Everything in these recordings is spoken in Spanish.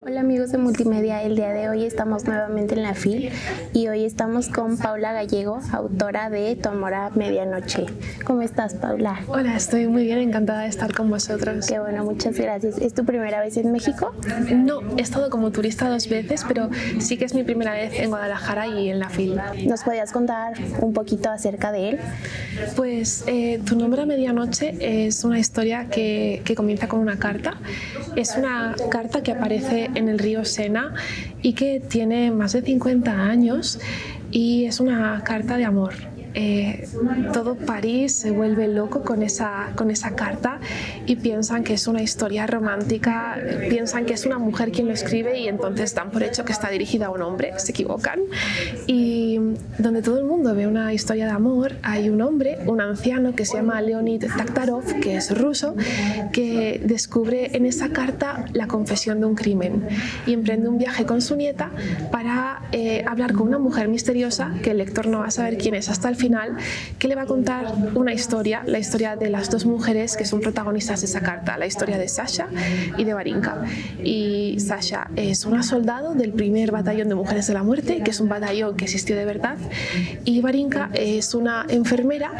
Hola amigos de Multimedia, el día de hoy estamos nuevamente en la FIL y hoy estamos con Paula Gallego, autora de Tu amor a medianoche. ¿Cómo estás, Paula? Hola, estoy muy bien, encantada de estar con vosotros. Qué bueno, muchas gracias. ¿Es tu primera vez en México? No, he estado como turista 2 veces, pero sí que es mi primera vez en Guadalajara y en la FIL. ¿Nos podías contar un poquito acerca de él? Pues Tu nombre a medianoche es una historia que comienza con una carta. Es una carta que aparece en el río Sena y que tiene más de 50 años y es una carta de amor. Todo París se vuelve loco con esa carta y piensan que es una historia romántica, piensan que es una mujer quien lo escribe y entonces dan por hecho que está dirigida a un hombre, se equivocan. Y donde todo el mundo ve una historia de amor, hay un hombre, un anciano que se llama Leonid Taktarov, que es ruso, que descubre en esa carta la confesión de un crimen y emprende un viaje con su nieta para hablar con una mujer misteriosa que el lector no va a saber quién es hasta el final, que le va a contar una historia, la historia de las dos mujeres que son protagonistas de esa carta, la historia de Sasha y de Varinka. Y Sasha es una soldado del primer batallón de mujeres de la muerte, que es un batallón que existió de verdad, y Varinka es una enfermera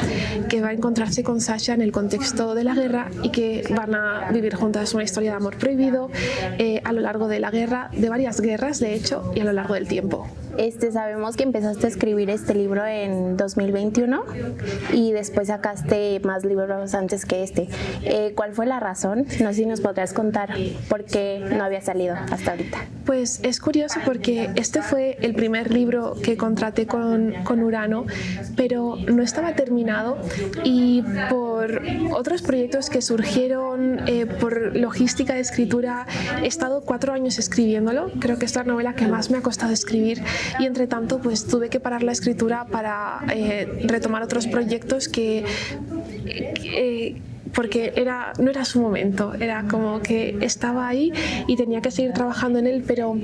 que va a encontrarse con Sasha en el contexto de la guerra y que van a vivir juntas una historia de amor prohibido a lo largo de la guerra, de varias guerras de hecho, y a lo largo del tiempo. Sabemos que empezaste a escribir este libro en 2021 y después sacaste más libros antes que este. ¿Cuál fue la razón? No sé si nos podrías contar por qué no había salido hasta ahorita. Pues es curioso porque este fue el primer libro que contraté con Urano, pero no estaba terminado y por otros proyectos que surgieron, por logística de escritura, he estado 4 años escribiéndolo. Creo que es la novela que más me ha costado escribir y entre tanto pues tuve que parar la escritura para retomar otros proyectos porque no era su momento, era como que estaba ahí y tenía que seguir trabajando en él, pero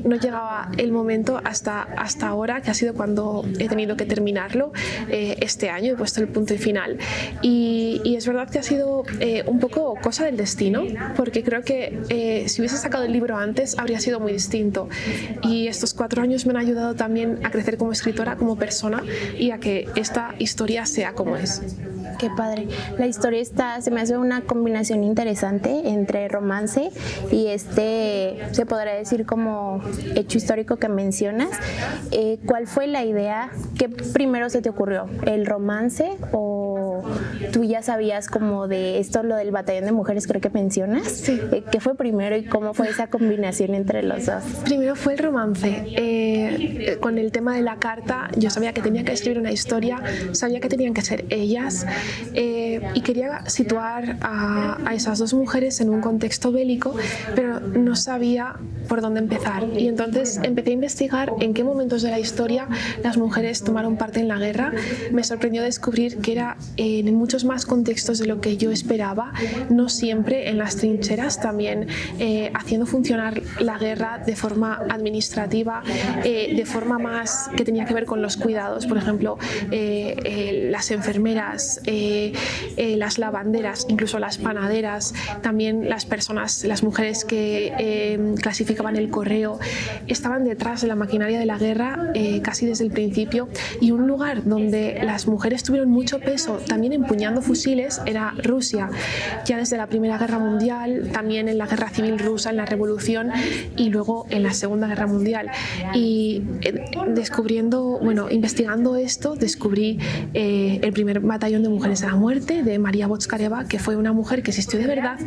no llegaba el momento hasta ahora, que ha sido cuando he tenido que terminarlo este año, he puesto el punto y final. Y es verdad que ha sido un poco cosa del destino, porque creo que si hubiese sacado el libro antes habría sido muy distinto. Y estos 4 años me han ayudado también a crecer como escritora, como persona y a que esta historia sea como es. Qué padre. La historia se me hace una combinación interesante entre romance y se podría decir como hecho histórico que mencionas. ¿Cuál fue la idea? ¿Qué primero se te ocurrió? ¿El romance o tú ya sabías como de esto, lo del batallón de mujeres creo que mencionas? Sí. ¿Qué fue primero y cómo fue esa combinación entre los dos? Primero fue el romance. Con el tema de la carta yo sabía que tenía que escribir una historia, sabía que tenían que ser ellas. Y quería situar a esas dos mujeres en un contexto bélico, pero no sabía por dónde empezar. Y entonces empecé a investigar en qué momentos de la historia las mujeres tomaron parte en la guerra. Me sorprendió descubrir que era en muchos más contextos de lo que yo esperaba, no siempre en las trincheras, también haciendo funcionar la guerra de forma administrativa, de forma más que tenía que ver con los cuidados, por ejemplo, las enfermeras, las lavanderas, incluso las panaderas, también las mujeres que clasificaban el correo, estaban detrás de la maquinaria de la guerra casi desde el principio. Y un lugar donde las mujeres tuvieron mucho peso también empuñando fusiles era Rusia, ya desde la Primera Guerra Mundial, también en la Guerra Civil Rusa, en la Revolución y luego en la Segunda Guerra Mundial. Y investigando esto, descubrí el primer batallón de mujeres de la muerte de María Botskareva, que fue una mujer que existió de verdad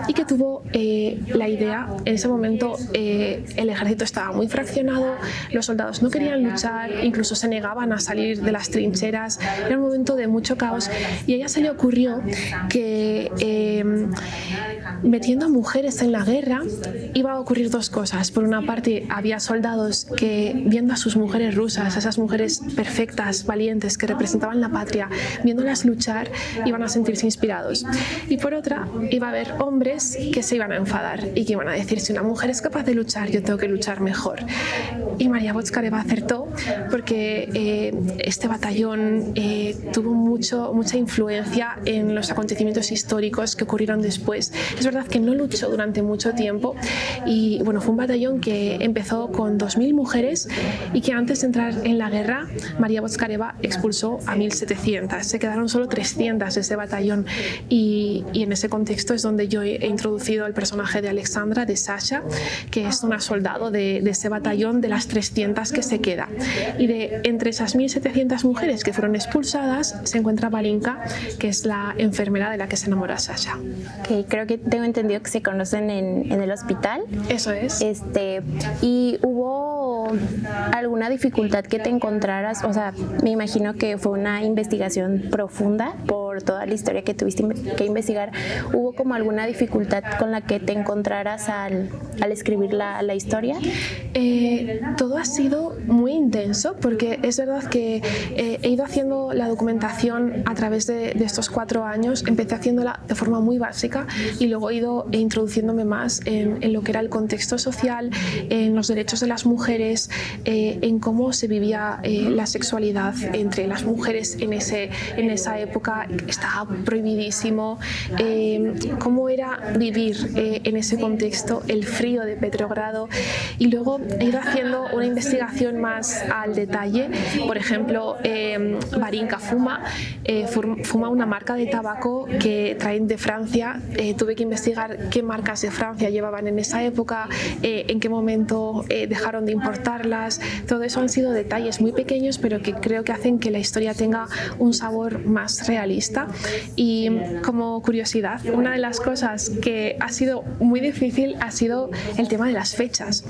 y que tuvo la idea. En ese momento el ejército estaba muy fraccionado, los soldados no querían luchar, incluso se negaban a salir de las trincheras, era un momento de mucho caos y a ella se le ocurrió que metiendo a mujeres en la guerra iba a ocurrir dos cosas. Por una parte, había soldados que, viendo a sus mujeres rusas, a esas mujeres perfectas, valientes, que representaban la patria, viéndolas luchar, iban a sentirse inspirados. Y por otra, iba a haber hombres que se iban a enfadar y que iban a decir: si una mujer es capaz de luchar, yo tengo que luchar mejor. Y María Botskareva acertó, porque este batallón tuvo mucha influencia influencia en los acontecimientos históricos que ocurrieron después. Es verdad que no luchó durante mucho tiempo y bueno, fue un batallón que empezó con 2.000 mujeres y que antes de entrar en la guerra, María Botskáreva expulsó a 1.700. Se quedaron solo 300 de ese batallón y en ese contexto es donde yo he introducido el personaje de Alexandra, de Sasha, que es una soldado de ese batallón de las 300 que se queda. Y entre esas 1.700 mujeres que fueron expulsadas se encuentra Varinka, que es la enfermera de la que se enamora Sasha. Okay, creo que tengo entendido que se conocen en el hospital. Eso es. ¿Y hubo alguna dificultad que te encontraras? O sea, me imagino que fue una investigación profunda por toda la historia que tuviste que investigar. ¿Hubo como alguna dificultad con la que te encontraras al escribir la historia? Todo ha sido muy intenso porque es verdad que he ido haciendo la documentación a través de estos 4 años. Empecé haciéndola de forma muy básica y luego he ido introduciéndome más en lo que era el contexto social, en los derechos de las mujeres, en cómo se vivía la sexualidad entre las mujeres en esa época. Estaba prohibidísimo, cómo era vivir en ese contexto, el frío de Petrogrado, y luego he ido haciendo una investigación más al detalle. Por ejemplo, Varinka fuma una marca de tabaco que traen de Francia. Tuve que investigar qué marcas de Francia llevaban en esa época, en qué momento dejaron de importarlas. Todo eso han sido detalles muy pequeños, pero que creo que hacen que la historia tenga un sabor más realista. Y como curiosidad, una de las cosas que ha sido muy difícil ha sido el tema de las fechas,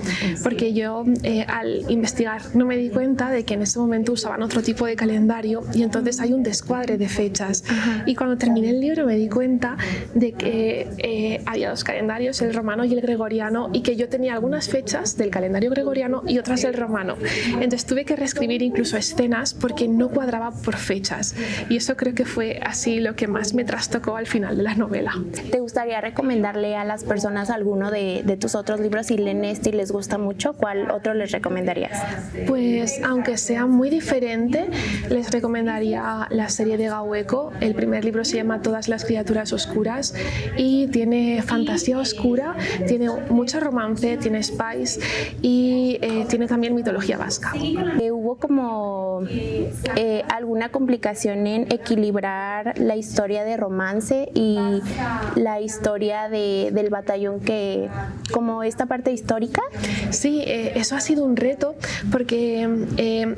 porque yo al investigar no me di cuenta de que en ese momento usaban otro tipo de calendario y entonces hay un descuadre de fechas. Y cuando terminé el libro me di cuenta de que había 2 calendarios, el romano y el gregoriano, y que yo tenía algunas fechas del calendario gregoriano y otras del romano. Entonces tuve que reescribir incluso escenas porque no cuadraba por fechas, y eso creo que fue así lo que más me trastocó al final de la novela. ¿Te gustaría recomendarle a las personas alguno de tus otros libros? Si leen este y les gusta mucho, ¿cuál otro les recomendarías? Pues aunque sea muy diferente, les recomendaría la serie de Gaueko. El primer libro se llama Todas las criaturas oscuras y tiene fantasía oscura, tiene mucho romance, tiene spice y tiene también mitología vasca. ¿Hubo como alguna complicación en equilibrar la historia de romance y la historia del batallón, que como esta parte histórica? Sí, eso ha sido un reto porque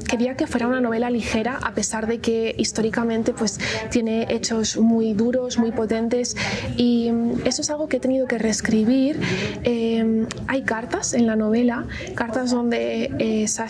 quería que fuera una novela ligera, a pesar de que históricamente pues tiene hechos muy duros, muy potentes, y eso es algo que he tenido que reescribir. Hay cartas en la novela, cartas donde Sasha